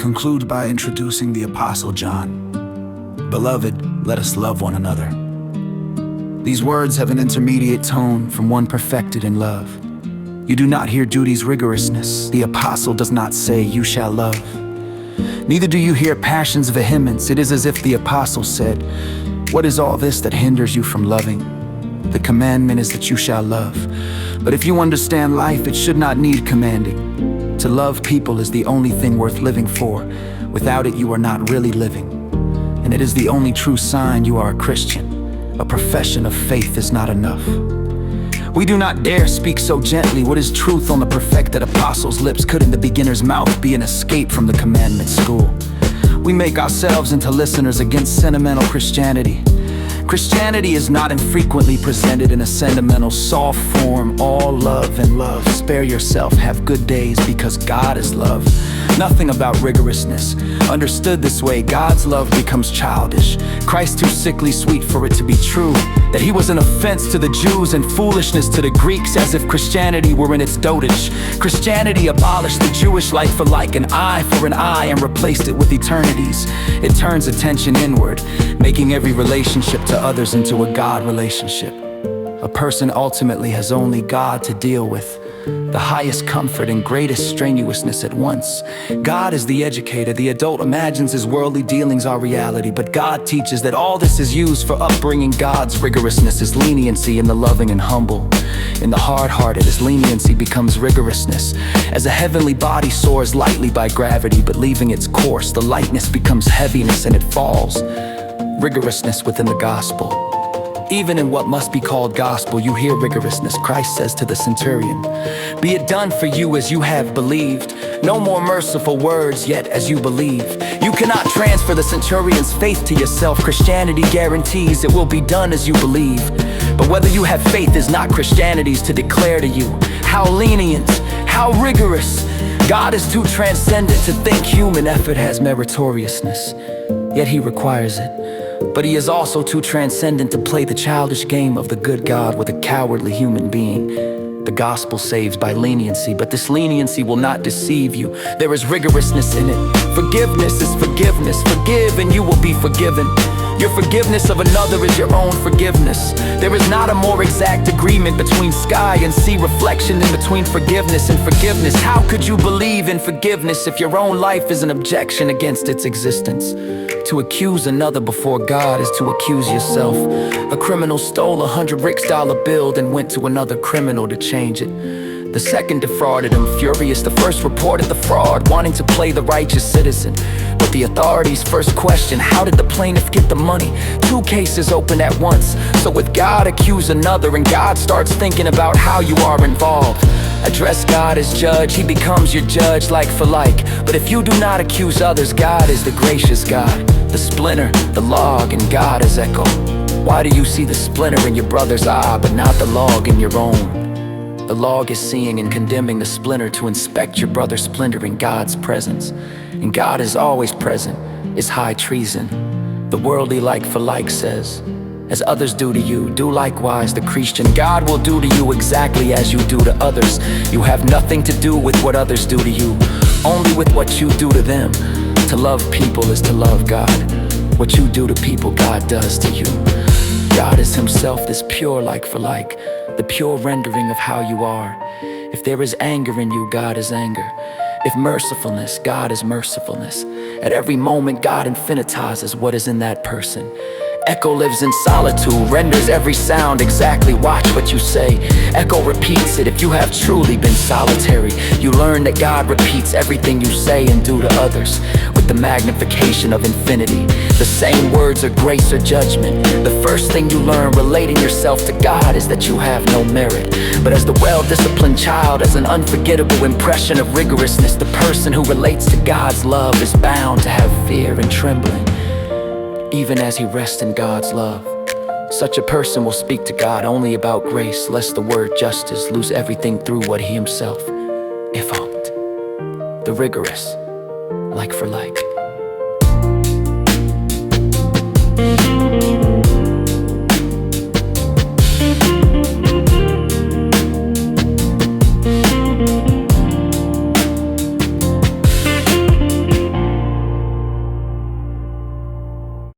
conclude by introducing the Apostle John. Beloved, let us love one another. These words have an intermediate tone from one perfected in love. You do not hear duty's rigorousness. The apostle does not say, "You shall love." Neither do you hear passion's vehemence. It is as if the apostle said, "What is all this that hinders you from loving? The commandment is that you shall love." But if you understand life, it should not need commanding. To love people is the only thing worth living for. Without it, you are not really living. And it is the only true sign you are a Christian. A profession of faith is not enough. We do not dare speak so gently. What is truth on the perfected apostle's lips could in the beginner's mouth be an escape from the commandment school. We make ourselves into listeners against sentimental Christianity. Christianity is not infrequently presented in a sentimental, soft form. All love and love. Spare yourself, have good days, because God is love. Nothing about rigorousness. Understood this way, God's love becomes childish. Christ too sickly sweet for it to be true. That he was an offense to the Jews and foolishness to the Greeks, as if Christianity were in its dotage. Christianity abolished the Jewish like for like, an eye for an eye, and replaced it with eternities. It turns attention inward, making every relationship to others into a God relationship. A person ultimately has only God to deal with, the highest comfort and greatest strenuousness at once. God is the educator. The adult imagines his worldly dealings are reality, but God teaches that all this is used for upbringing. God's rigorousness is leniency in the loving and humble. In the hard-hearted, as leniency becomes rigorousness. As a heavenly body soars lightly by gravity, but leaving its course, the lightness becomes heaviness and it falls. Rigorousness within the gospel. Even in what must be called gospel, you hear rigorousness. Christ says to the centurion, "Be it done for you as you have believed." No more merciful words, yet as you believe. You cannot transfer the centurion's faith to yourself. Christianity guarantees it will be done as you believe. But whether you have faith is not Christianity's to declare to you. How lenient, how rigorous. God is too transcendent to think human effort has meritoriousness, yet he requires it. But he is also too transcendent to play the childish game of the good God with a cowardly human being. The gospel saves by leniency, but this leniency will not deceive you. There is rigorousness in it. Forgiveness is forgiveness. Forgive and you will be forgiven. Your forgiveness of another is your own forgiveness. There is not a more exact agreement between sky and sea reflection than between forgiveness and forgiveness. How could you believe in forgiveness if your own life is an objection against its existence? To accuse another before God is to accuse yourself. A criminal stole 100 rix dollar bill and went to another criminal to change it. The second defrauded him, furious. The first reported the fraud, wanting to play the righteous citizen. But the authorities first questioned, how did the plaintiff get the money? 2 cases open at once. So with God accuse another, and God starts thinking about how you are involved. Address God as judge, he becomes your judge like for like. But if you do not accuse others, God is the gracious God. The splinter, the log, and God is echo. Why do you see the splinter in your brother's eye, but not the log in your own? The log is seeing and condemning the splinter to inspect your brother's splinter in God's presence. And God is always present, is high treason. The worldly like for like says, as others do to you, do likewise. The Christian God will do to you exactly as you do to others. You have nothing to do with what others do to you, only with what you do to them. To love people is to love God. What you do to people, God does to you. God is himself this pure like for like, the pure rendering of how you are. If there is anger in you, God is anger. If mercifulness, God is mercifulness. At every moment, God infinitizes what is in that person. Echo lives in solitude, renders every sound exactly. Watch what you say. Echo repeats it. If you have truly been solitary, you learn that God repeats everything you say and do to others with the magnification of infinity. The same words are grace or judgment. The first thing you learn relating yourself to God is that you have no merit. But as the well-disciplined child, as an unforgettable impression of rigorousness, the person who relates to God's love is bound to have fear and trembling, even as he rests in God's love. Such a person will speak to God only about grace, lest the word justice lose everything through what he himself evolved. The rigorous, like for like.